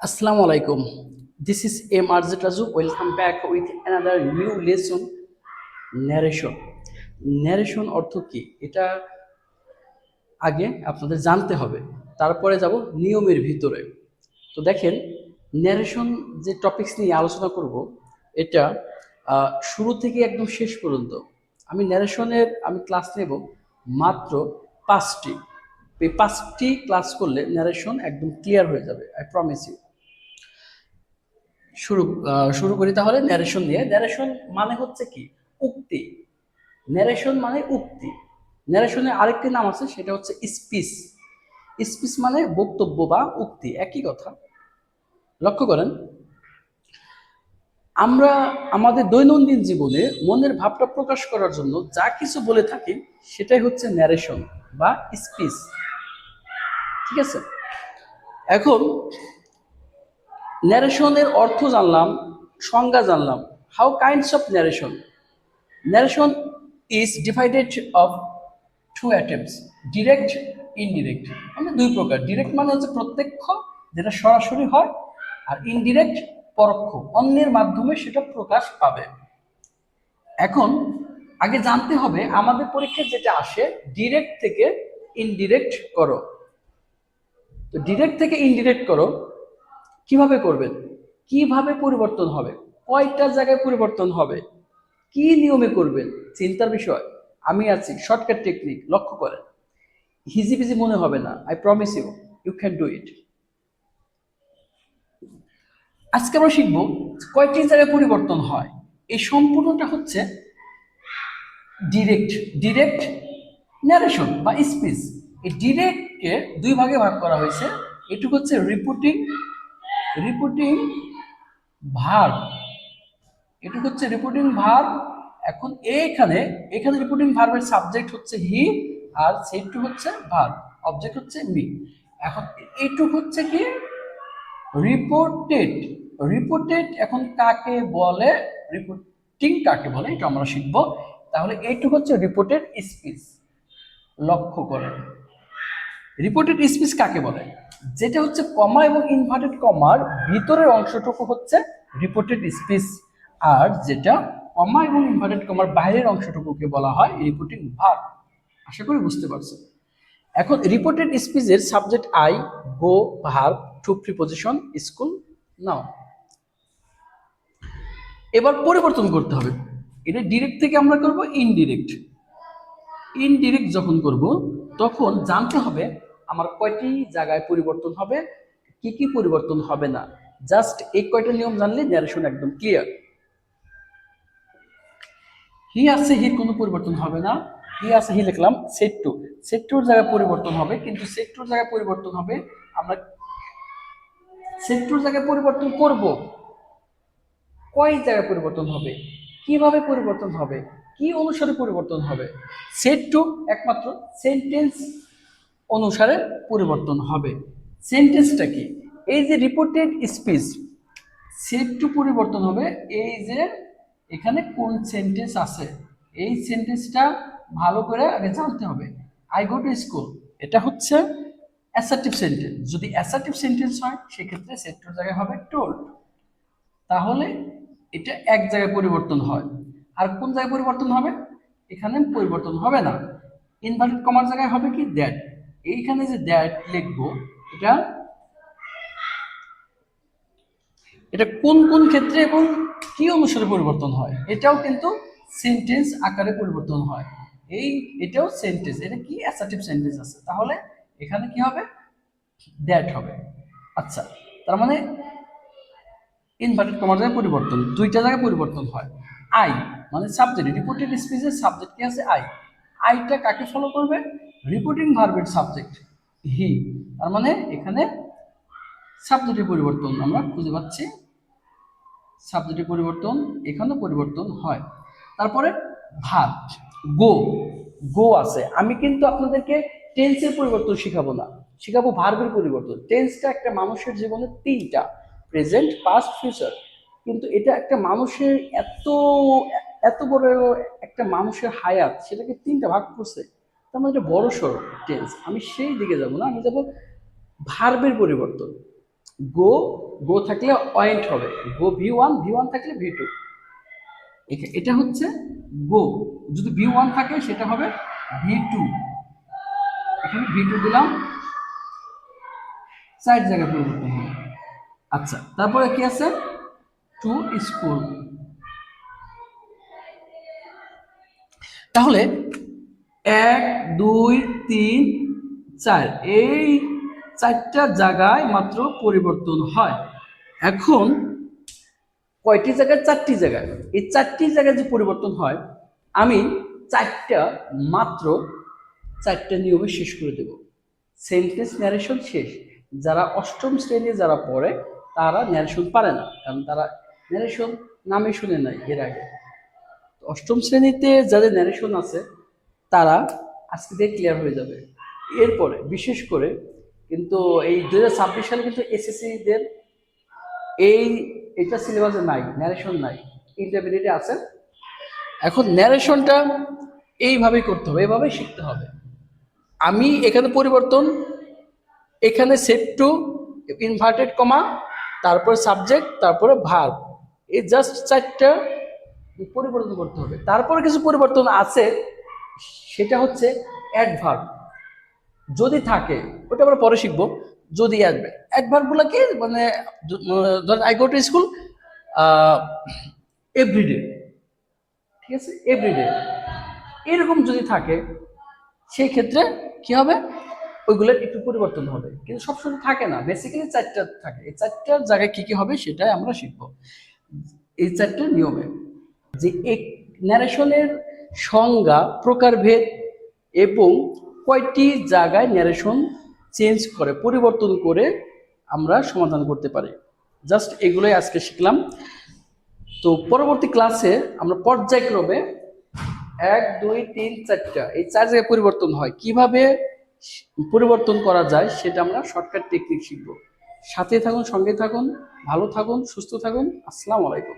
Assalamu alaikum. This is M. Arzit Razu. Welcome back with another new lesson. Narration. Narration অর্থ কি? এটা আগে আপনাদের জানতে হবে। তারপরে যাব নিয়মের ভিতরে। তো দেখেন, ন্যারেশন যে টপিকস নিয়ে আলোচনা করব, এটা শুরু থেকে একদম শেষ পর্যন্ত আমি ক্লাস নেব মাত্র 5টি। এই 5টি ক্লাস করলে ন্যারেশন একদম ক্লিয়ার হয়ে যাবে, আই প্রমিস ইউ। শুরু করি তাহলে ন্যারেশন দিয়ে। ন্যারেশন মানে হচ্ছে কি? উক্তি। ন্যারেশন মানে উক্তি। ন্যারেশনের আরেকটি নাম আছে, সেটা হচ্ছে স্পিচ। স্পিচ মানে বক্তব্য বা উক্তি, একই কথা। লক্ষ্য করেন, আমরা আমাদের দৈনন্দিন জীবনে মনের ভাবটা প্রকাশ করার জন্য যা কিছু বলে থাকি সেটাই হচ্ছে ন্যারেশন বা স্পিচ। ঠিক আছে, এখন ন্যারেশনের অর্থ জানলাম, সংজ্ঞা জানলাম। How kinds of narration? Narration is divided of two items, direct, indirect. মানে দুই প্রকার। ডিরেক্ট মানে হচ্ছে প্রত্যক্ষ, যেটা সরাসরি হয়, আর ইনডিরেক্ট পরোক্ষ, অন্যের মাধ্যমে সেটা প্রকাশ পাবে। এখন আগে জানতে হবে আমাদের পরীক্ষায় যেটা আসে, ডিরেক্ট থেকে ইনডিরেক্ট করো। তো ডিরেক্ট থেকে ইনডিরেক্ট করো কিভাবে করবেন, কিভাবে পরিবর্তন হবে, কয়টা জায়গায় পরিবর্তন হবে, কি নিয়মে করবেন, চিন্তার বিষয়। আমি আছি, শর্টকাট টেকনিক। লক্ষ্য করেন, হিজিবিজি মনে হবে না, I promise you, you can do it. আজকে আমরা শিখবো কয়টি জায়গায় পরিবর্তন হয়। এই সম্পূর্ণটা হচ্ছে ডিরেক্ট ন্যারেশন বা স্পিচ। এই ডিরেক্টকে দুই ভাগে ভাগ করা হয়েছে। এটুকু হচ্ছে রিপোর্টিং ভার্ব। এটুকু হচ্ছে রিপোর্টিং ভার্ব। এখন এখানে রিপোর্টিং ভার্বের সাবজেক্ট হচ্ছে হি, আর সেইটুকু হচ্ছে ভার্ব, অবজেক্ট হচ্ছে মি। এখন এইটুকু হচ্ছে কি? রিপোর্টেড এখন কাকে বলে, রিপোর্টিং কাকে বলে, এটা আমরা শিখবো। তাহলে এইটুকু হচ্ছে রিপোর্টেড স্পিচ। লক্ষ্য করেন, রিপোর্টেড স্পিচ কাকে বলে? যেটা হচ্ছে কমা এবং ইনভার্টেড কমার ভিতরের অংশটুকু হচ্ছে রিপোর্টেড স্পিচ, আর যেটা কমা এবং ইনভার্টেড কমার বাইরের অংশটুকুকে বলা হয় রিপোর্টিং ভার্ব। আশা করি বুঝতে পারছেন। এখন রিপোর্টেড স্পিচের subject I, go, verb, to preposition, school, now. এবার পরিবর্তন করতে হবে। এটা ডিরেক্ট থেকে আমরা করব ইনডিরেক্ট যখন করব তখন জানতে হবে আমার কয়টি জায়গায় পরিবর্তন হবে, কি কি পরিবর্তন হবে না। জাস্ট এই কয়টা নিয়ম জানলে ন্যারেশন একদম ক্লিয়ার। হি আছে, হির কোনো পরিবর্তন হবে না। হি আছে, হি লিখলাম। সেট টুর জায়গায় পরিবর্তন হবে, কিন্তু সেট টুর জায়গায় পরিবর্তন হবে, আমরা সেট টুর জায়গায় পরিবর্তন করব। কয় জায়গায় পরিবর্তন হবে, কিভাবে পরিবর্তন হবে, কি অনুসারে পরিবর্তন হবে? সেট টু একমাত্র সেন্টেন্স অনুসারে পরিবর্তন হবে। সেন্টেন্সটা কি? এই যে রিপোর্টেড স্পিচ, সেট টু পরিবর্তন হবে। এই যে এখানে কোন সেন্টেন্স আছে, এই সেন্টেন্সটা ভালো করে আগে জানতে হবে। আই গো টু স্কুল, এটা হচ্ছে অ্যাসার্টিভ সেন্টেন্স। যদি অ্যাসার্টিভ সেন্টেন্স হয় সেক্ষেত্রে সেট টুর জায়গায় হবে টোল্ড। তাহলে এটা এক জায়গায় পরিবর্তন হয়। আর কোন জায়গায় পরিবর্তন হবে? এখানে পরিবর্তন হবে না। ইনভার্টেড কমার জায়গায় হবে কি? দ্যাট। এইখানে যে দ্যাট লিখবো, এটা এটা কোন কোন ক্ষেত্রে এবং কি অনুসারে পরিবর্তন হয়, এটাও কিন্তু সেন্টেন্স আকারে পরিবর্তন হয়। এটাও সেন্টেন্স, এটা কি? অ্যাসার্টিভ সেন্টেন্স আছে, তাহলে এখানে কি হবে? দ্যাট হবে। আচ্ছা, তার মানে ইনভার্টেড কমার জায়গায় পরিবর্তন, দুইটা জায়গায় পরিবর্তন হয়। আই মানে সাবজেক্ট, রিপোর্টেড স্পিচের সাবজেক্ট কি আছে? আই। আইটা কাকে ফলো করবে? রিপোর্টিং ভার্বের সাবজেক্ট হি। তার মানে এখানে সাবজেক্টের পরিবর্তন আমরা খুঁজে পাচ্ছি, সাবজেক্টের পরিবর্তন, এখানেও পরিবর্তন হয়। তারপরে ভার্ব, গো। গো আছে, আমি কিন্তু আপনাদেরকে টেন্সের পরিবর্তন শিখাবো না, শিখাবো ভার্বের পরিবর্তন। টেন্সটা একটা মানুষের জীবনে তিনটা, প্রেজেন্ট, পাস্ট, ফিউচার। কিন্তু এটা একটা মানুষের এত বড় একটা মানুষের হায়াত, সেটাকে তিনটা ভাগ করছে। তার মানে এটা বড় সড় টেন্স। আমি সেই দিকে যাব না, আমি যাব ভার্বের পরিবর্তন। গো, গো থাকলে ওয়েন্ট হবে, গো ভি ওয়ান থাকলে ভি টু। এটা হচ্ছে গো, যদি ভি ওয়ান থাকে সেটা হবে ভি টু। এখানে ভি টু দিলাম, 4 জায়গায় পরিবর্তন হবে। আচ্ছা, তারপরে কি আছে, টু স্কুল। তাহলে 1 2 3 4 এই 4টা জায়গায় মাত্র পরিবর্তন হয়। এখন কয়টি জায়গায়, 4টি জায়গায়, এই 4টি জায়গায় যে পরিবর্তন হয়, আমি চারটা মাত্র 4টা নিয়মে শেষ করে দেব। সেন্টেন্স ন্যারেশন শেষ। যারা অষ্টম শ্রেণী যারা পড়ে তারা ন্যারেশন পারে না, কারণ তারা ন্যারেশন নামে শুনে নাই এর আগে। অষ্টম শ্রেণীতে যাদের ন্যারেশন আছে তারা আজকে দিয়ে ক্লিয়ার হয়ে যাবে। এরপরে বিশেষ করে কিন্তু এই 2026 সালে কিন্তু এসএসসিদের এটা সিলেবাসে নাই, ন্যারেশন নাই, ইন্টারমিডিয়েটে আছে। এখন ন্যারেশনটা এইভাবেই করতে হবে, এভাবেই শিখতে হবে। আমি এখানে পরিবর্তন, এখানে সেট টু, ইনভার্টেড কমা, তারপরে সাবজেক্ট, তারপরে ভার্ব, এই জাস্ট 4টা পরিবর্তন করতে হবে। তারপরে কিছু পরিবর্তন আছে, সেটা হচ্ছে অ্যাডভার্ব যদি থাকে, ওটা আমরা পরে শিখবো। যদি আসবে অ্যাডভার্ব গুলো কি, মানে ধরেন I go to school everyday, ঠিক আছে, এভরিডে এরকম যদি থাকে সেই ক্ষেত্রে কি হবে, ওইগুলোর একটু পরিবর্তন হবে, কিন্তু সবসময় থাকে না, বেসিক্যালি 4টা থাকে। এই 4টার জায়গায় কি কি হবে সেটাই আমরা শিখবো এই 4টা নিয়মে। যে এক ন্যারেশনের সংজ্ঞা, প্রকারভেদ এবং কয়টি জায়গায় ন্যারেশন চেঞ্জ করে, পরিবর্তন করে আমরা সমাধান করতে পারি, জাস্ট এগুলোই আজকে শিখলাম। তো পরবর্তী ক্লাসে আমরা পর্যায়ক্রমে 1 2 3 4টা এই 4 জায়গায় পরিবর্তন হয়, কিভাবে পরিবর্তন করা যায় সেটা আমরা শর্টকাট টেকনিক শিখবো। সাথে থাকুন, সঙ্গে থাকুন, ভালো থাকুন, সুস্থ থাকুন। আসসালামু আলাইকুম।